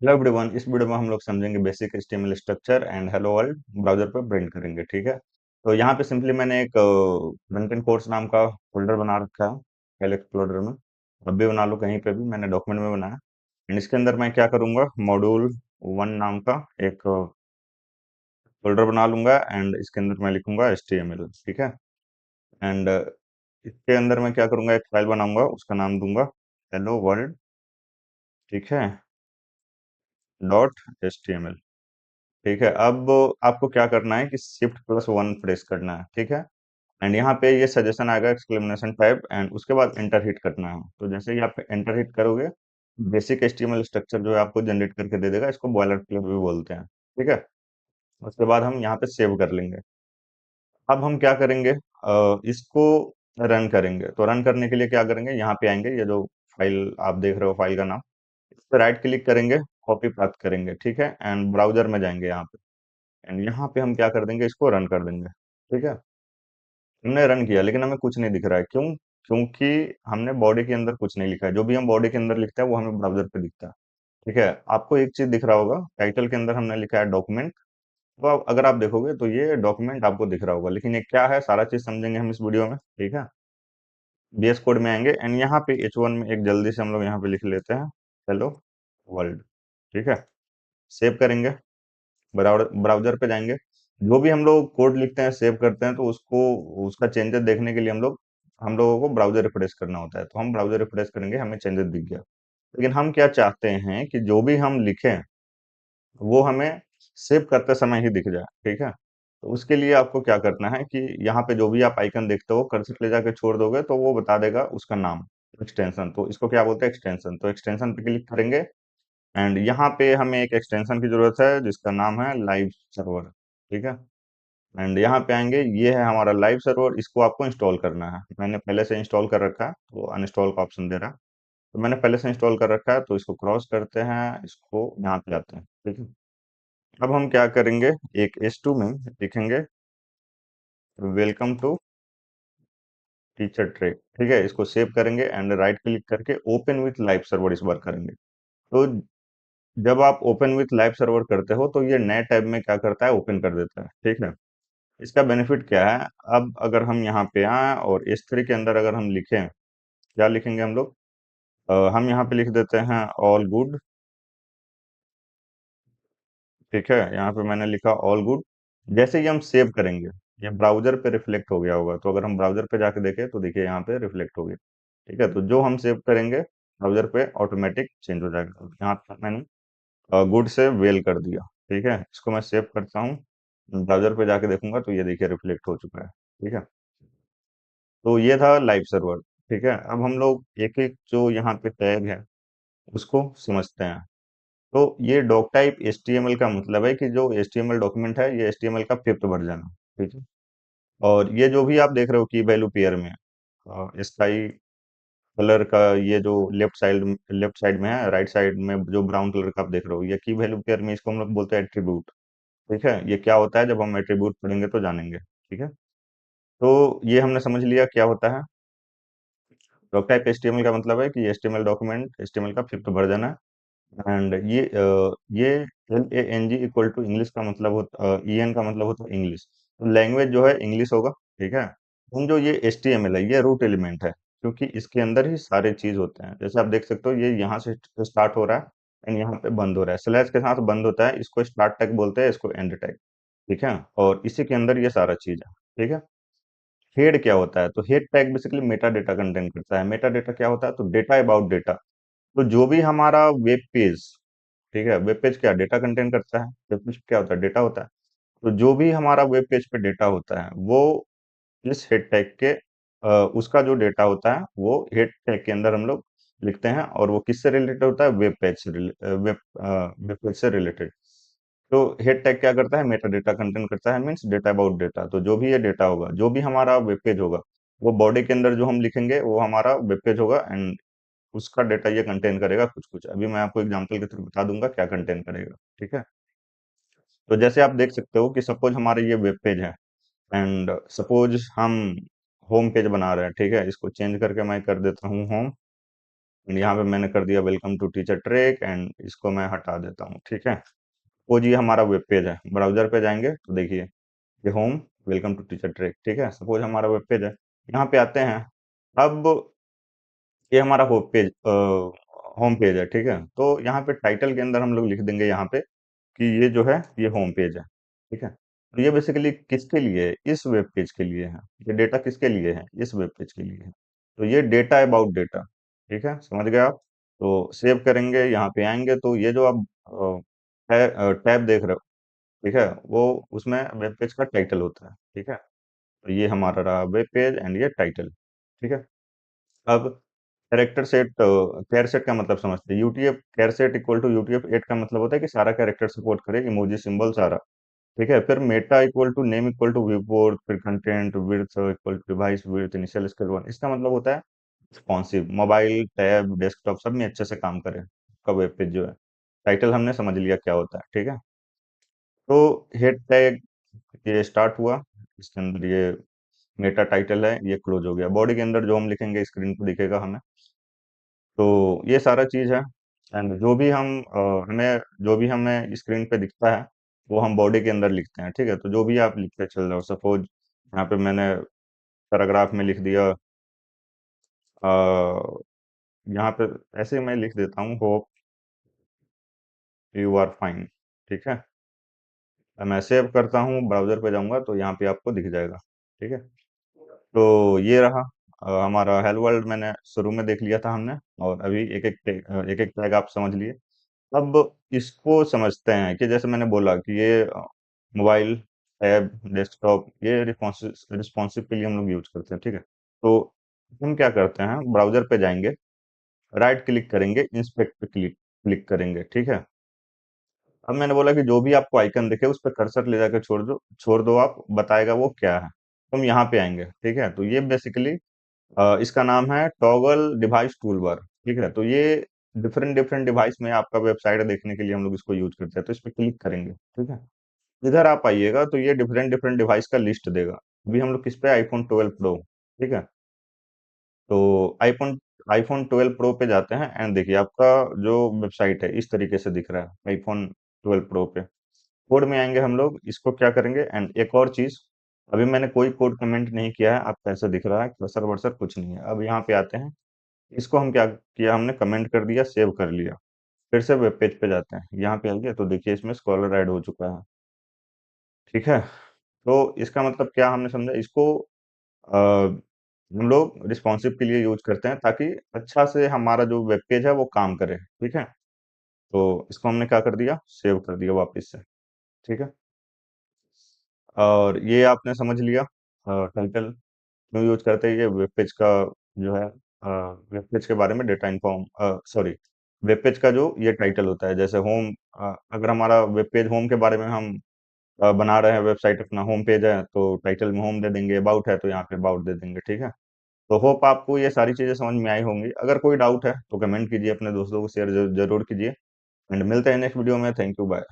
Hello everyone, इस video में हम लोग समझेंगे basic HTML structure and hello world browser पर प्रिंट करेंगे। ठीक है, तो यहाँ पे सिंपली मैंने एक फ्रंट एंड कोर्स नाम का फोल्डर बना रखा है फाइल एक्सप्लोरर में। अब भी बना लो, कहीं पे भी मैंने डॉक्यूमेंट में बनाया। एंड इसके अंदर मैं क्या करूंगा, मॉड्यूल 1 नाम का एक फोल्डर बना लूंगा एंड इसके अंदर मैं लिखूंगा एचटीएमएल। ठीक है, एंड इसके अंदर मैं क्या करूंगा, एक फाइल बनाऊंगा, उसका नाम दूंगा हेलो वर्ल्ड। ठीक है, डॉट एचटीएमएल। ठीक है, अब आपको क्या करना है कि Shift+1 प्रेस करना है। ठीक है, एंड यहाँ पे ये सजेशन आएगा एक्सक्लेमेशन टाइप एंड उसके बाद एंटर हिट करना है। तो जैसे ही आप एंटर हिट करोगे, बेसिक एचटीएमएल स्ट्रक्चर जो है आपको जनरेट करके दे देगा। इसको बॉयलर प्लेट भी बोलते हैं। ठीक है, उसके बाद हम यहाँ पे सेव कर लेंगे। अब हम क्या करेंगे, इसको रन करेंगे। तो रन करने के लिए क्या करेंगे, यहाँ पे आएंगे, ये जो फाइल आप देख रहे हो फाइल का नाम, इस पर राइट क्लिक करेंगे, कॉपी प्राप्त करेंगे। ठीक है, एंड ब्राउजर में जाएंगे यहाँ पे, एंड यहाँ पे हम क्या कर देंगे, इसको रन कर देंगे। ठीक है, हमने रन किया लेकिन हमें कुछ नहीं दिख रहा है। क्यों? क्योंकि हमने बॉडी के अंदर कुछ नहीं लिखा है। जो भी हम बॉडी के अंदर लिखते हैं वो हमें ब्राउजर पे दिखता है। ठीक है, आपको एक चीज दिख रहा होगा, टाइटल के अंदर हमने लिखा है डॉक्यूमेंट। तो अगर आप देखोगे तो ये डॉक्यूमेंट आपको दिख रहा होगा, लेकिन ये क्या है सारा चीज समझेंगे हम इस वीडियो में। ठीक है, बीएस कोड में आएंगे एंड यहाँ पे H1 में एक जल्दी से हम लोग यहाँ पे लिख लेते हैं हेलो वर्ल्ड। ठीक है, सेव करेंगे, ब्राउजर पे जाएंगे। जो भी हम लोग कोड लिखते हैं सेव करते हैं, तो उसको उसका चेंजेस देखने के लिए हम लोगों को ब्राउजर रिफ्रेश करना होता है। तो हम ब्राउजर रिफ्रेश करेंगे, हमें चेंजेस दिख गया। लेकिन हम क्या चाहते हैं कि जो भी हम लिखें वो हमें सेव करते समय ही दिख जाए। ठीक है, तो उसके लिए आपको क्या करना है कि यहाँ पे जो भी आप आइकन देखते हो, कर्सर ले जाके छोड़ दोगे तो वो बता देगा उसका नाम, एक्सटेंशन। तो इसको क्या बोलते हैं, एक्सटेंशन। तो एक्सटेंशन पे क्लिक करेंगे एंड यहाँ पे हमें एक एक्सटेंशन की जरूरत है जिसका नाम है लाइव सर्वर। ठीक है, एंड यहाँ पे आएंगे, ये है हमारा लाइव सर्वर। इसको आपको इंस्टॉल करना है। मैंने पहले से इंस्टॉल कर रखा है, तो अनइंस्टॉल का ऑप्शन दे रहा है। तो मैंने पहले से इंस्टॉल कर रखा है, तो इसको क्रॉस करते हैं, इसको यहाँ पे आते हैं। ठीक है, अब हम क्या करेंगे, एक S2 में लिखेंगे वेलकम टू टीचर ट्रैक। ठीक है, इसको सेव करेंगे एंड राइट क्लिक करके ओपन विथ लाइव सर्वर इस बार करेंगे। तो जब आप ओपन विथ लाइव सर्वर करते हो तो ये नए टैब में क्या करता है, ओपन कर देता है। ठीक है, इसका बेनिफिट क्या है, अब अगर हम यहाँ पे आए और S3 के अंदर अगर हम लिखें, क्या लिखेंगे हम लोग, हम यहाँ पे लिख देते हैं ऑल गुड। ठीक है, यहाँ पे मैंने लिखा ऑल गुड। जैसे ही हम सेव करेंगे, ये ब्राउजर पे रिफ्लेक्ट हो गया होगा। तो अगर हम ब्राउजर पे जाके देखें तो देखिए यहाँ पे रिफ्लेक्ट हो गया। ठीक है, तो जो हम सेव करेंगे ब्राउजर पे ऑटोमेटिक चेंज हो जाएगा। तो यहाँ पे मैंने गुड से वेल कर दिया। ठीक है, इसको मैं सेव करता हूँ, ब्राउजर पे जाके देखूंगा तो ये देखिए रिफ्लेक्ट हो चुका है। ठीक है, तो ये था लाइव सर्वर। ठीक है, अब हम लोग एक एक जो यहाँ पे टैग है उसको समझते हैं। तो ये डॉक टाइप HTML का मतलब है कि जो HTML डॉक्यूमेंट है, ये HTML का 5th वर्जन है। ठीक है, और ये जो भी आप देख रहे हो की वैल्यू पेयर में, स्काई कलर का, ये जो लेफ्ट साइड में है, राइट साइड में जो ब्राउन कलर का आप देख रहे हो, ये की वैल्यू पेयर में, इसको हम लोग बोलते हैं एट्रीब्यूट। ठीक है, ये क्या होता है, जब हम एट्रीब्यूट पढ़ेंगे तो जानेंगे। ठीक है, तो ये हमने समझ लिया क्या होता है। डॉक टाइप HTML का मतलब है कि HTML डॉक्यूमेंट HTML का 5th वर्जन है। एंड ये LANG इक्वल टू इंग्लिश का मतलब होता, EN का मतलब होता है इंग्लिश। तो लैंग्वेज जो है इंग्लिश होगा। ठीक है, हम जो ये HTML है, ये रूट एलिमेंट है, क्योंकि इसके अंदर ही सारे चीज होते हैं। जैसे आप देख सकते हो, ये यहाँ से स्टार्ट हो रहा है एंड यहाँ पे बंद हो रहा है, स्लैश के साथ बंद होता है। इसको स्टार्ट टैग बोलते हैं, इसको एंड टैग। ठीक है, और इसी के अंदर ये सारा चीज है। ठीक है, हेड क्या होता है, तो head tag basically Meta data contain करता है। मेटा डेटा क्या होता है, तो डेटा अबाउट डेटा। तो जो भी हमारा वेब पेज, ठीक है, वेब पेज क्या डेटा कंटेन करता है, वेब पेज क्या होता है, डेटा होता है। तो जो भी हमारा वेब पेज पे डेटा होता है वो इस हेड टैग के, उसका जो डेटा होता है वो हेड टैग के अंदर हम लोग लिखते हैं। और वो किससे रिलेटेड होता है, वेब पेज से वेब पेज से रिलेटेड। तो हेड टैग क्या करता है, मेटा डेटा कंटेन करता है, मीन्स डेटा अबाउट डेटा। तो जो भी ये डेटा होगा, जो भी हमारा वेब पेज होगा, वो बॉडी के अंदर जो हम लिखेंगे वो हमारा वेब पेज होगा एंड उसका डेटा ये कंटेन करेगा कुछ कुछ। अभी मैं आपको एग्जांपल के थ्रू बता दूंगा क्या कंटेन करेगा। ठीक है, तो जैसे आप देख सकते हो कि सपोज हमारे ये वेब पेज है एंड सपोज हम होम पेज बना रहे हैं। ठीक है, इसको चेंज करके मैं कर देता हूँ होम। एंड यहाँ पे मैंने कर दिया welcome to teacher track, and इसको मैं हटा देता हूँ, ठीक है। वो जी हमारा वेब पेज है, ब्राउजर पे जाएंगे तो देखिए ये home, welcome to teacher track, ठीक है, सपोज हमारा वेब पेज है। यहाँ पे आते हैं। अब ये हमारा होम पेज है, ठीक है। तो यहाँ पे टाइटल के अंदर हम लोग लिख देंगे यहाँ पे कि ये जो है ये होम पेज है, ठीक है। तो ये बेसिकली किसके लिए है? इस वेब पेज के लिए है। ये डेटा किसके लिए है? इस वेब पेज के लिए है। तो ये डेटा अबाउट डेटा, ठीक है, समझ गए आप। तो सेव करेंगे, यहाँ पे आएंगे तो ये जो आप टैब देख रहे हो, ठीक है, वो उसमें वेब पेज का टाइटल होता है, ठीक है। तो ये हमारा रहा वेब पेज एंड ये टाइटल, ठीक है। अब कैरेक्टर सेट, कैर सेट का मतलब समझते हैं। UTF charset equal to UTF 8 का मतलब होता है कि सारा कैरेक्टर सपोर्ट करे, इमोजी सिंबल सारा, ठीक है। फिर meta equal to name equal to viewport, फिर content width equal to device width initial scale 1। इसका मतलब होता है रिस्पॉन्सिव, मोबाइल टैब डेस्कटॉप सब में अच्छे से काम करे आपका वेब पेज जो है। टाइटल हमने समझ लिया क्या होता है, ठीक है। तो हेड टैग ये स्टार्ट हुआ, इसके अंदर ये मेटा टाइटल है, ये क्लोज हो गया। बॉडी के अंदर जो हम लिखेंगे स्क्रीन पे दिखेगा हमें। तो ये सारा चीज है। एंड हमें जो भी हमें स्क्रीन पे दिखता है वो हम बॉडी के अंदर लिखते हैं, ठीक है। तो जो भी आप लिखते चल जाओ, सपोज यहाँ पे मैंने पैराग्राफ में लिख दिया, यहाँ पे ऐसे मैं लिख देता हूँ, होप यू आर फाइन, ठीक है। अब मैं सेव करता हूँ, ब्राउजर पे जाऊंगा तो यहाँ पे आपको दिख जाएगा, ठीक है। तो ये रहा हमारा हेलो वर्ल्ड, मैंने शुरू में देख लिया था हमने। और अभी एक एक टैग आप समझ लिए। अब इसको समझते हैं कि जैसे मैंने बोला कि ये मोबाइल टैब डेस्कटॉप ये रिस्पॉन्सिव के लिए हम लोग यूज करते हैं, ठीक है। तो हम क्या करते हैं, ब्राउजर पे जाएंगे, राइट क्लिक करेंगे, इंस्पेक्ट पे क्लिक क्लिक करेंगे, ठीक है। अब मैंने बोला कि जो भी आपको आइकन दिखे उस पर कर्सर ले जाकर छोड़ दो आप, बताएगा वो क्या है। तो हम यहाँ पे आएंगे, ठीक है। तो ये बेसिकली इसका नाम है टॉगल डिवाइस टूल बार, ठीक है। तो ये डिफरेंट डिफरेंट डिवाइस में आपका वेबसाइट देखने के लिए हम लोग इसको यूज करते हैं। तो इस पे क्लिक करेंगे, ठीक है। इधर आप आइएगा तो ये डिफरेंट डिफरेंट डिवाइस का लिस्ट देगा। अभी हम लोग किस पे, आईफोन 12 प्रो, ठीक है। तो आईफोन आईफोन 12 प्रो पे जाते हैं एंड देखिए आपका जो वेबसाइट है इस तरीके से दिख रहा है आईफोन 12 प्रो पे। कोड में आएंगे हम लोग, इसको क्या करेंगे, एंड एक और चीज, अभी मैंने कोई कोड कमेंट नहीं किया है, आपको ऐसा दिख रहा है, कर्सर वर्सर कुछ नहीं है। अब यहाँ पे आते हैं, इसको हम क्या किया, हमने कमेंट कर दिया, सेव कर लिया। फिर से वेब पेज पे जाते हैं, यहाँ पे आइए तो देखिए इसमें स्कॉलर ऐड हो चुका है, ठीक है। तो इसका मतलब क्या हमने समझा इसको, हम लोग रिस्पॉन्सिव के लिए यूज करते हैं ताकि अच्छा से हमारा जो वेब पेज है वो काम करे, ठीक है। तो इसको हमने क्या कर दिया, सेव कर दिया वापस से, ठीक है। और ये आपने समझ लिया टाइटल क्यों यूज करते हैं, ये वेब पेज का जो है वेब पेज के बारे में data inform, sorry, web page का जो ये टाइटल होता है। जैसे होम, अगर हमारा वेब पेज होम के बारे में हम बना रहे हैं, वेबसाइट अपना होम पेज है तो टाइटल में होम दे देंगे, अबाउट है तो यहाँ पे अबाउट दे देंगे, ठीक है। तो होप आपको ये सारी चीजें समझ में आई होंगी। अगर कोई डाउट है तो कमेंट कीजिए, अपने दोस्तों को शेयर जरूर कीजिए। एंड मिलते हैं नेक्स्ट वीडियो में। Thank you, bye.